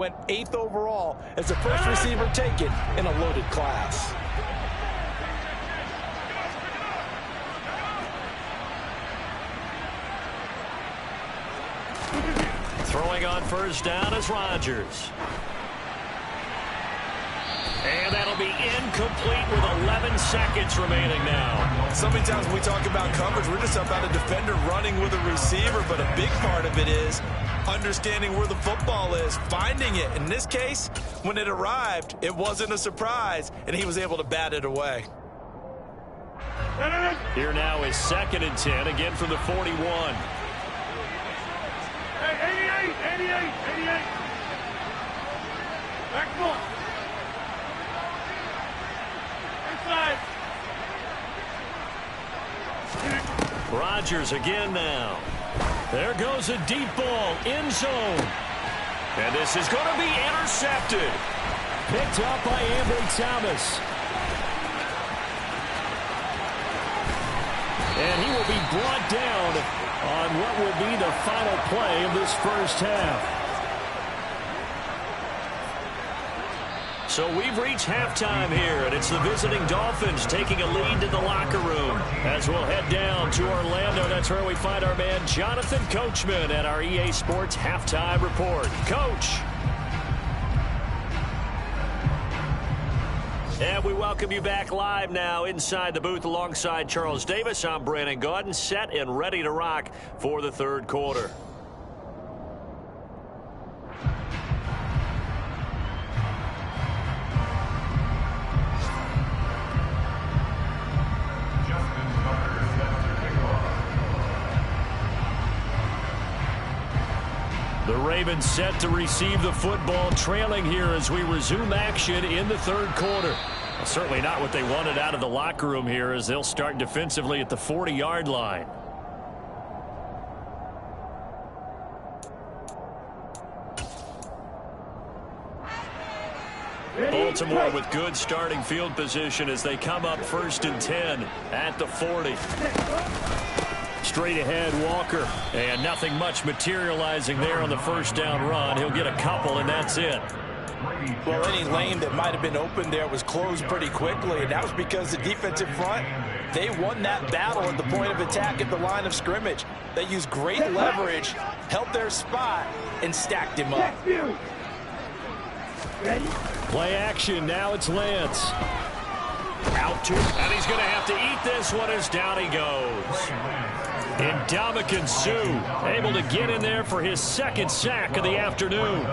Went 8th overall as the first receiver taken in a loaded class. Throwing on first down is Rodgers. And that'll be incomplete with 11 seconds remaining now. So many times when we talk about coverage, we're just about a defender running with a receiver, but a big part of it is understanding where the football is, finding it. In this case, when it arrived, it wasn't a surprise, and he was able to bat it away. Here now is 2nd and 10, again from the 41. 88. Back foot. Inside. Rodgers again now. There goes a deep ball, end zone. And this is going to be intercepted. Picked up by Ambry Thomas. And he will be brought down on what will be the final play of this first half. So we've reached halftime here, and it's the visiting Dolphins taking a lead to the locker room. As we'll head down to Orlando, that's where we find our man Jonathan Coachman at our EA Sports Halftime Report. Coach. And we welcome you back live now inside the booth alongside Charles Davis. I'm Brandon Gaudin, set and ready to rock for the third quarter. The Ravens set to receive the football, trailing here as we resume action in the third quarter. Well, certainly not what they wanted out of the locker room here as they'll start defensively at the 40-yard line. Baltimore with good starting field position as they come up 1st and 10 at the 40. Straight ahead, Walker. And nothing much materializing there on the first down run. He'll get a couple, and that's it. Well, any lane that might have been open there was closed pretty quickly, and that was because the defensive front, they won that battle at the point of attack at the line of scrimmage. They used great leverage, held their spot, and stacked him up. Play action. Now it's Lance. Out to, and he's going to have to eat this one as down he goes. And Ndamukong Suh able to get in there for his 2nd sack of the afternoon.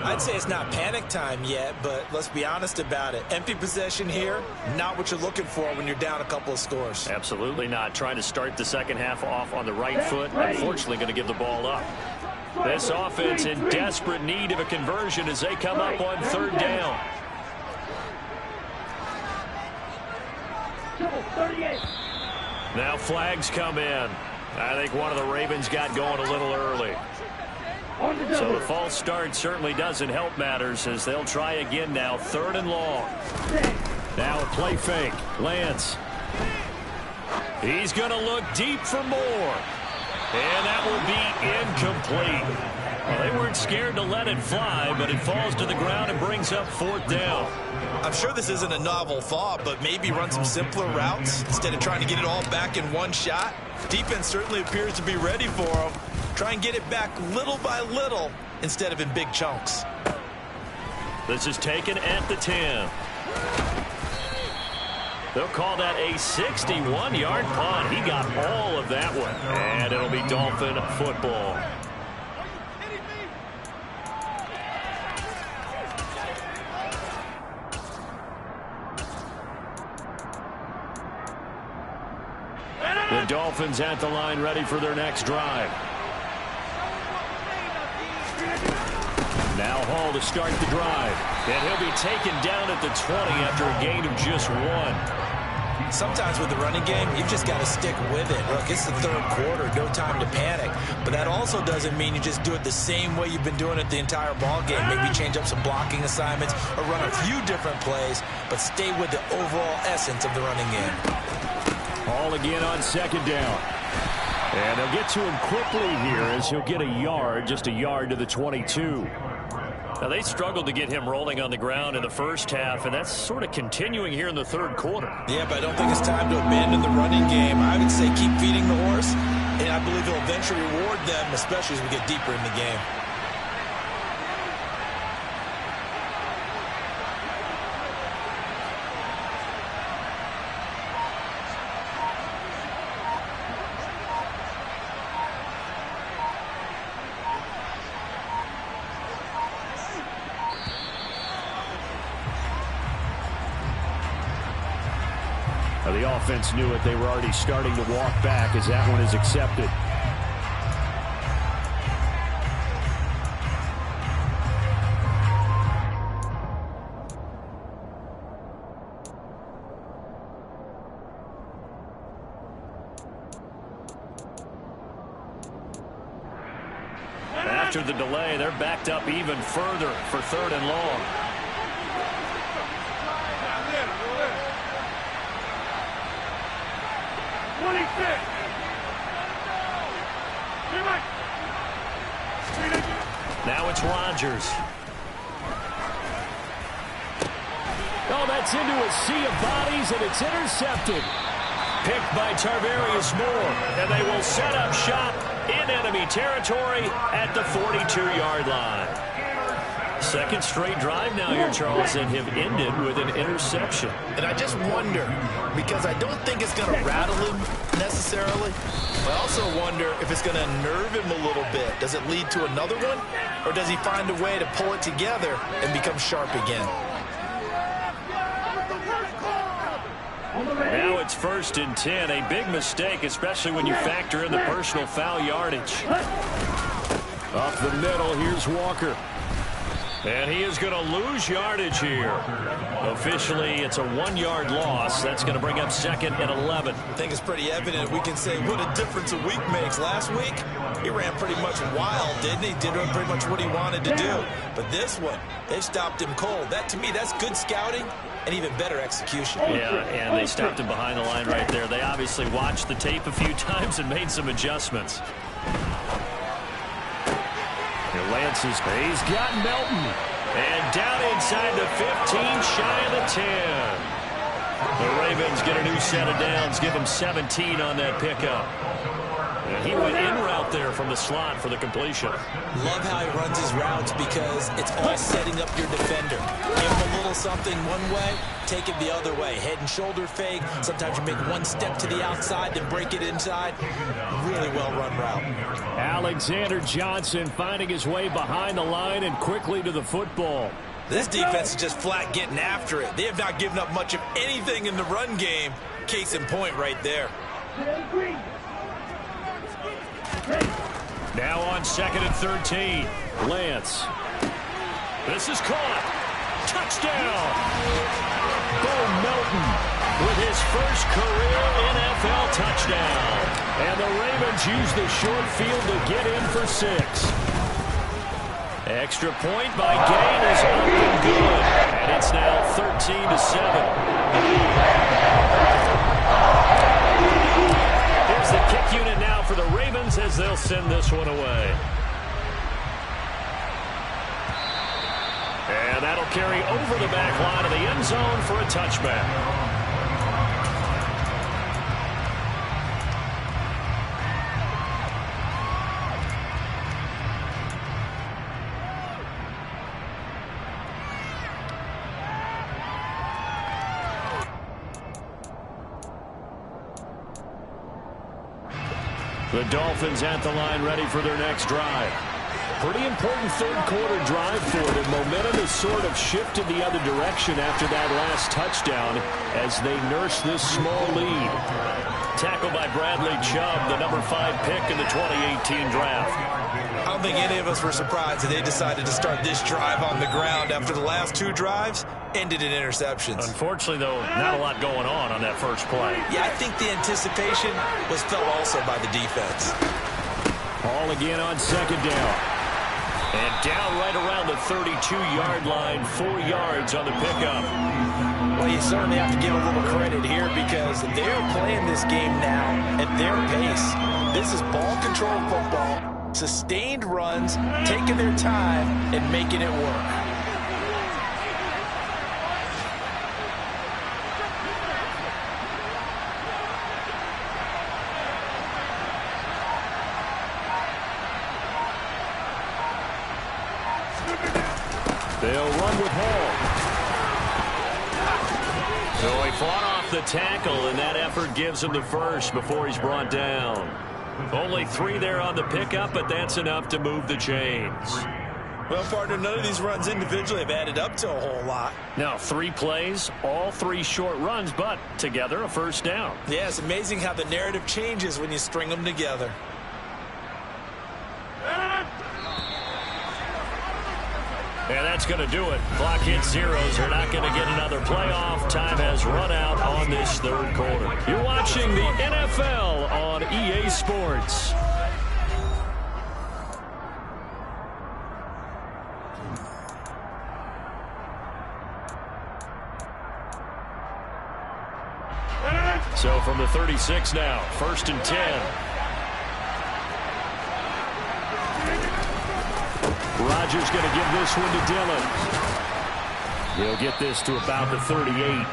I'd say it's not panic time yet, but let's be honest about it. Empty possession here, not what you're looking for when you're down a couple of scores. Absolutely not. Trying to start the second half off on the right foot. Unfortunately, going to give the ball up. This offense in desperate need of a conversion as they come up on 3rd down. Now flags come in. I think one of the Ravens got going a little early. So the false start certainly doesn't help matters as they'll try again now. 3rd and long. Now a play fake. Lance. He's going to look deep for more. And that will be incomplete. Well, they weren't scared to let it fly, but it falls to the ground and brings up 4th down. I'm sure this isn't a novel thought, but maybe run some simpler routes instead of trying to get it all back in one shot. Defense certainly appears to be ready for them. Try and get it back little by little instead of in big chunks. This is taken at the 10. They'll call that a 61-yard punt. He got all of that one. And it'll be Dolphin football. The Dolphins at the line ready for their next drive. Now Hall to start the drive. And he'll be taken down at the 20 after a gain of just 1. Sometimes with the running game, you've just got to stick with it. Look, it's the third quarter, no time to panic. But that also doesn't mean you just do it the same way you've been doing it the entire ball game. Maybe change up some blocking assignments or run a few different plays, but stay with the overall essence of the running game. Hall again on 2nd down. And they'll get to him quickly here as he'll get a yard, just a yard to the 22. Now, they struggled to get him rolling on the ground in the first half, and that's sort of continuing here in the third quarter. Yeah, but I don't think it's time to abandon the running game. I would say keep feeding the horse, and I believe he'll eventually reward them, especially as we get deeper in the game. The offense knew it. They were already starting to walk back as that one is accepted. After the delay, they're backed up even further for 3rd and long. Now it's Rodgers. Oh, that's into a sea of bodies, and it's intercepted. Picked by Tarvarius Moore, and they will set up shop in enemy territory at the 42-yard line. Second straight drive now here, Charles, and have ended with an interception. And I just wonder, because I don't think it's going to rattle him necessarily, but I also wonder if it's going to unnerve him a little bit. Does it lead to another one, or does he find a way to pull it together and become sharp again? Now it's 1st and 10, a big mistake, especially when you factor in the personal foul yardage. Up the middle, here's Walker. And he is going to lose yardage here. Officially, it's a 1-yard loss. That's going to bring up 2nd and 11. I think it's pretty evident. We can say what a difference a week makes. Last week, he ran pretty much wild, didn't he? Did pretty much what he wanted to do. But this one, they stopped him cold. That, to me, that's good scouting and even better execution. Yeah, and they stopped him behind the line right there. They obviously watched the tape a few times and made some adjustments. Lance he's got Melton. And down inside the 15, shy of the 10. The Ravens get a new set of downs, give him 17 on that pickup. And he went in route there from the slot for the completion. Love how he runs his routes because it's all setting up your defender. Give him a little something one way, take it the other way. Head and shoulder fake. Sometimes you make one step to the outside, then break it inside. Really well-run route. Alexander Johnson finding his way behind the line and quickly to the football. This defense is just flat getting after it. They have not given up much of anything in the run game. Case in point right there. Now on 2nd and 13. Lance. This is caught. Touchdown. Bo Melton with his first career NFL touchdown. And the Ravens use the short field to get in for 6. Extra point by Gain is up and good. And it's now 13-7. Here's the kick unit now for the Ravens as they'll send this one away. And that'll carry over the back line of the end zone for a touchback. The Dolphins at the line ready for their next drive. Pretty important third quarter drive for them. Momentum has sort of shifted the other direction after that last touchdown as they nurse this small lead. Tackled by Bradley Chubb, the number 5 pick in the 2018 draft. I don't think any of us were surprised that they decided to start this drive on the ground after the last 2 drives ended in interceptions. Unfortunately, though, not a lot going on that first play. Yeah, I think the anticipation was felt also by the defense. Ball again on 2nd down. And down right around the 32-yard line, 4 yards on the pickup. Well, you certainly have to give a little credit here because they're playing this game now at their pace. This is ball control football. Sustained runs, taking their time, and making it work. They'll run with Hall. So he fought off the tackle, and that effort gives him the first before he's brought down. Only 3 there on the pickup, but that's enough to move the chains. Well, partner, none of these runs individually have added up to a whole lot. Now, 3 plays, all 3 short runs, but together a first down. Yeah, it's amazing how the narrative changes when you string them together. And that's going to do it. Clock hits zeros. They're not going to get another playoff. Time has run out on this third quarter. You're watching the NFL on EA Sports. So from the 36 now, 1st and 10. Rodgers going to give this one to Dillon. He'll get this to about the 38.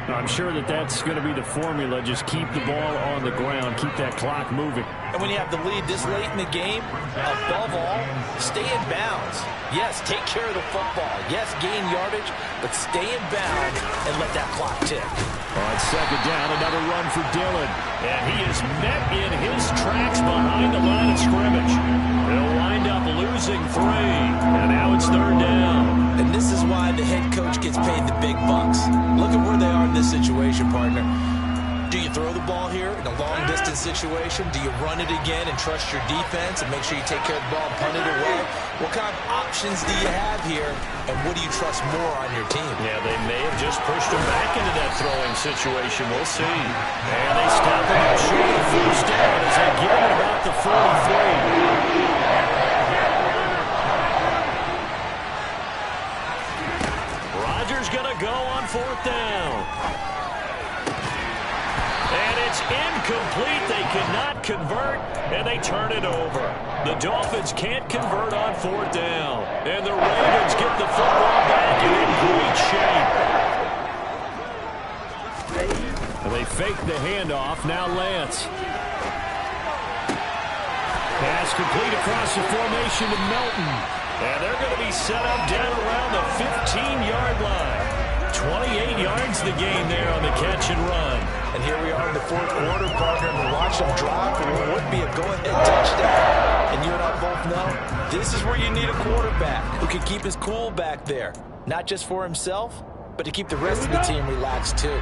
I'm sure that's going to be the formula. Just keep the ball on the ground. Keep that clock moving. And when you have the lead this late in the game, above all, stay in bounds. Yes, take care of the football. Yes, gain yardage, but stay in bounds and let that clock tick. On 2nd down, another run for Dillon. And he is met in his tracks behind the line of scrimmage. They'll wind up losing 3. And now it's 3rd down. And this is why the head coach gets paid the big bucks. Look at where they are in this situation, partner. Do you throw the ball here in a long-distance situation? Do you run it again and trust your defense and make sure you take care of the ball and punt it away? What kind of options do you have here, and what do you trust more on your team? Yeah, they may have just pushed him back into that throwing situation. We'll see. And they stop him up short of 1st down as they give him about the 43. Rodgers going to go on 4th down. And it's incomplete. They cannot convert, and they turn it over. The Dolphins can't convert on 4th down. And the Ravens get the football back and in great shape. And they fake the handoff. Now Lance. Pass complete across the formation to Melton. And they're going to be set up down around the 15-yard line. 28 yards the gain there on the catch and run. And here we are in the 4th quarter, partner, and we watch them drop for what would be a go-ahead touchdown. And you and I both know this is where you need a quarterback who can keep his cool back there. Not just for himself, but to keep the rest of the team relaxed too.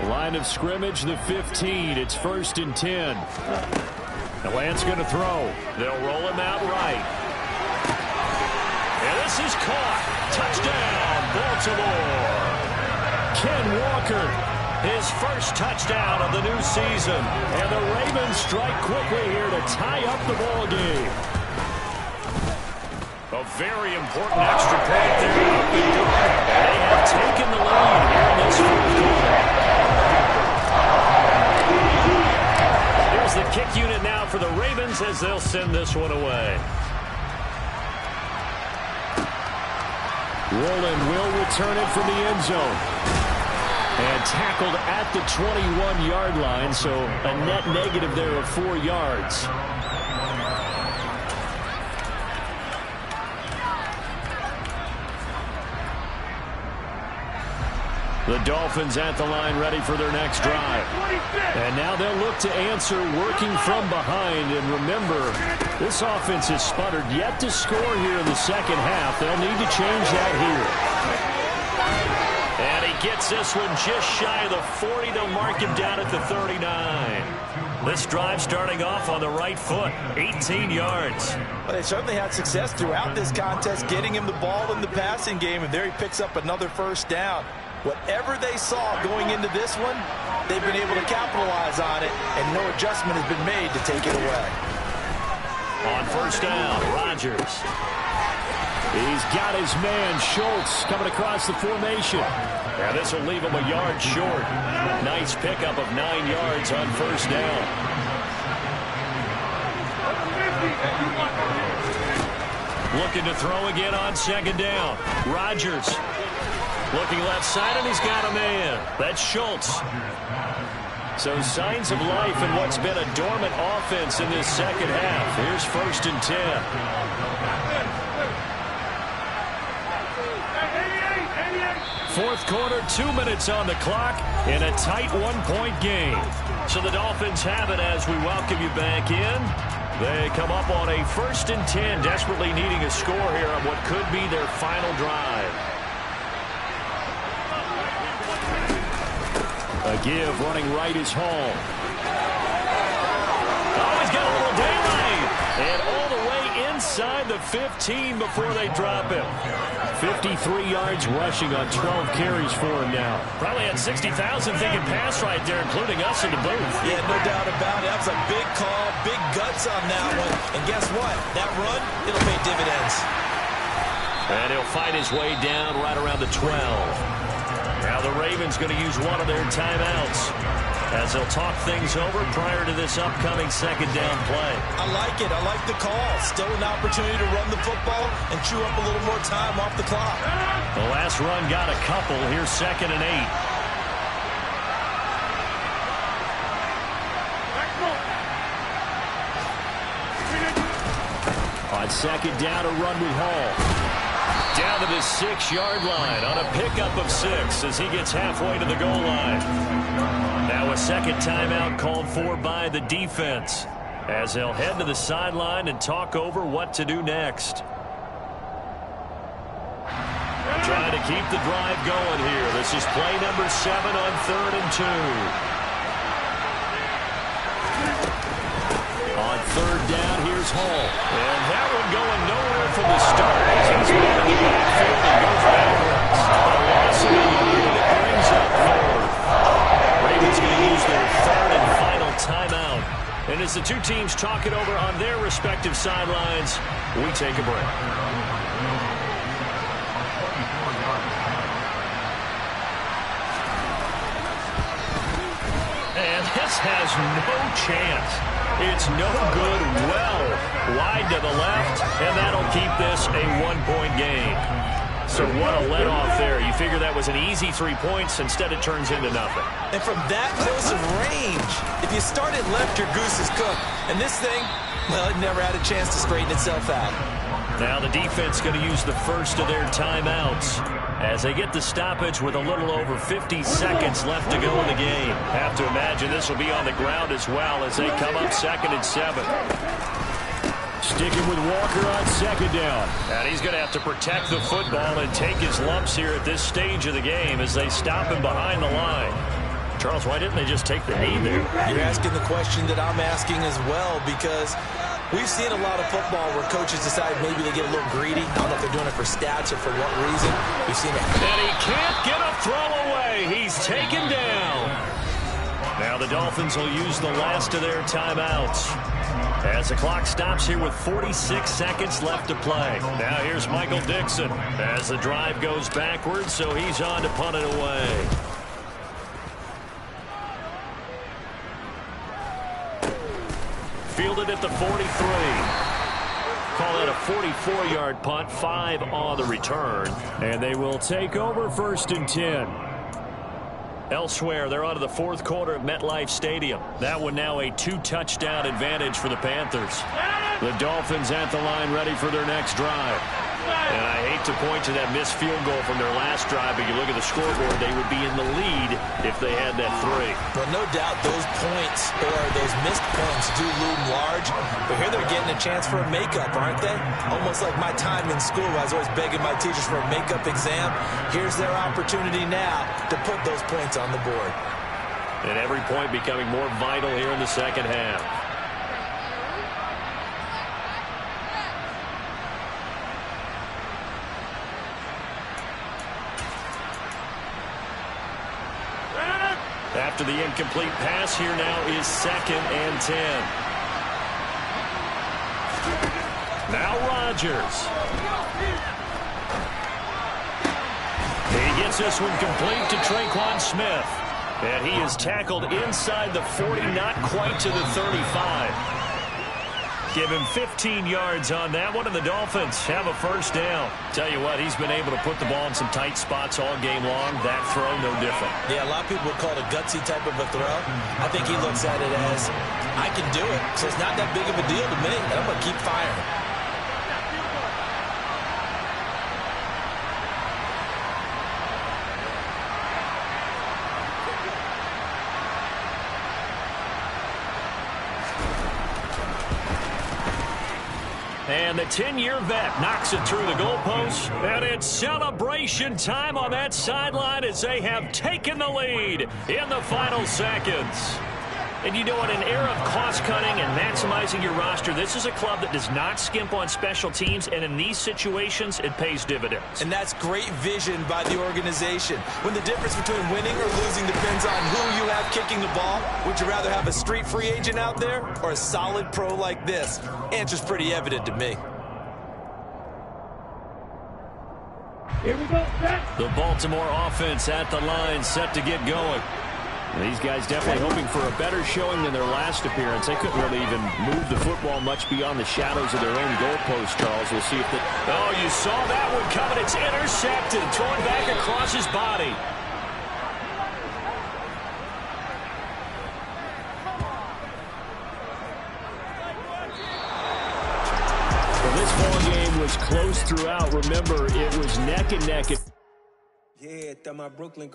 Line of scrimmage, the 15. It's 1st and 10. And Lance going to throw. They'll roll him out right. And this is caught. Touchdown, Baltimore. Ken Walker, his first touchdown of the new season. And the Ravens strike quickly here to tie up the ball game. A very important extra point there. They have taken the lead here in this 4th quarter. Here's the kick unit now for the Ravens as they'll send this one away. Roland will return it from the end zone. And tackled at the 21-yard line, so a net negative there of 4 yards. The Dolphins at the line ready for their next drive. And now they'll look to answer working from behind. And remember, this offense has sputtered yet to score here in the 2nd half. They'll need to change that here. And he gets this one just shy of the 40. They'll mark him down at the 39. This drive starting off on the right foot, 18 yards. Well, they certainly had success throughout this contest, getting him the ball in the passing game, and there he picks up another 1st down. Whatever they saw going into this one, they've been able to capitalize on it, and no adjustment has been made to take it away. On 1st down, Rodgers. He's got his man, Schultz, coming across the formation. And this will leave him a yard short. Nice pickup of 9 yards on 1st down. Looking to throw again on second down. Rodgers looking left side, and he's got a man. That's Schultz. So signs of life in what's been a dormant offense in this second half. Here's 1st and 10. Fourth quarter, 2 minutes on the clock in a tight one-point game. So the Dolphins have it as we welcome you back in. They come up on a 1st and 10, desperately needing a score here on what could be their final drive. A give running right is Hall. Oh, he's got a little daylight. And all the way inside the 15 before they drop him. 53 yards rushing on 12 carries for him now. Probably had 60,000 thinking pass right there, including us in the booth. Yeah, no doubt about it. That was a big call, big guts on that one. And guess what? That run, it'll pay dividends. And he'll find his way down right around the 12. Now the Ravens going to use one of their timeouts as they'll talk things over prior to this upcoming second down play. I like it. I like the call. Still an opportunity to run the football and chew up a little more time off the clock. The last run got a couple. Here's 2nd and 8. On second down, a run with Hall. Down to the 6-yard line on a pickup of 6 as he gets halfway to the goal line. Now a second timeout called for by the defense as they'll head to the sideline and talk over what to do next. Trying to keep the drive going here. This is play number 7 on 3rd and 2. On 3rd down, here's Hall. And that one going nowhere from the start as he's moving in the backfield and goes backwards. A loss of 8, and it brings up 4th. Ravens going to use their 3rd and final timeout. And as the two teams talk it over on their respective sidelines, we take a break. And this has no chance. It's no good, well wide to the left, and that'll keep this a one-point game. So what a let-off there. You figure that was an easy 3 points. Instead, it turns into nothing. And from that close of range, if you start it left, your goose is cooked. And this thing, well, it never had a chance to straighten itself out. Now the defense going to use the first of their timeouts as they get the stoppage with a little over 50 seconds left to go in the game. Have to imagine this will be on the ground as well as they come up 2nd and 7. Sticking with Walker on second down. And he's going to have to protect the football and take his lumps here at this stage of the game as they stop him behind the line. Charles, why didn't they just take the knee there? You're asking the question that I'm asking as well, because we've seen a lot of football where coaches decide maybe they get a little greedy. I don't know if they're doing it for stats or for what reason. We've seen it. And he can't get a throw away. He's taken down. Now the Dolphins will use the last of their timeouts as the clock stops here with 46 seconds left to play. Now here's Michael Dixon as the drive goes backwards, so he's on to punt it away. Fielded at the 43. Call that a 44-yard punt, 5 on the return. And they will take over 1st and 10. Elsewhere, they're on to the 4th quarter at MetLife Stadium. That one now a 2-touchdown advantage for the Panthers. The Dolphins at the line ready for their next drive. And I hate to point to that missed field goal from their last drive, but you look at the scoreboard, they would be in the lead if they had that 3. Well, no doubt those points or those missed points do loom large, but here they're getting a chance for a makeup, aren't they? Almost like my time in school, I was always begging my teachers for a makeup exam. Here's their opportunity now to put those points on the board. And every point becoming more vital here in the second half. After the incomplete pass, here now is 2nd and 10. Now Rodgers. He gets this one complete to Traquan Smith. And he is tackled inside the 40, not quite to the 35. Give him 15 yards on that one, and the Dolphins have a first down. Tell you what, he's been able to put the ball in some tight spots all game long. That throw, no different. Yeah, a lot of people would call it a gutsy type of a throw. I think he looks at it as, I can do it, so it's not that big of a deal to me, and I'm going to keep firing. And the 10-year vet knocks it through the goalpost. And it's celebration time on that sideline as they have taken the lead in the final seconds. And you know, in an era of cost-cutting and maximizing your roster, this is a club that does not skimp on special teams, and in these situations, it pays dividends. And that's great vision by the organization. When the difference between winning or losing depends on who you have kicking the ball, would you rather have a street free agent out there or a solid pro like this? Answer's pretty evident to me. Here we go, set. The Baltimore offense at the line, set to get going. These guys definitely hoping for a better showing than their last appearance. They couldn't really even move the football much beyond the shadows of their own goalpost, Charles. We'll see if the... Oh, you saw that one coming. It's intercepted, thrown back across his body. Well, this ball game was close throughout. Remember, it was neck and neck. Yeah, my Brooklyn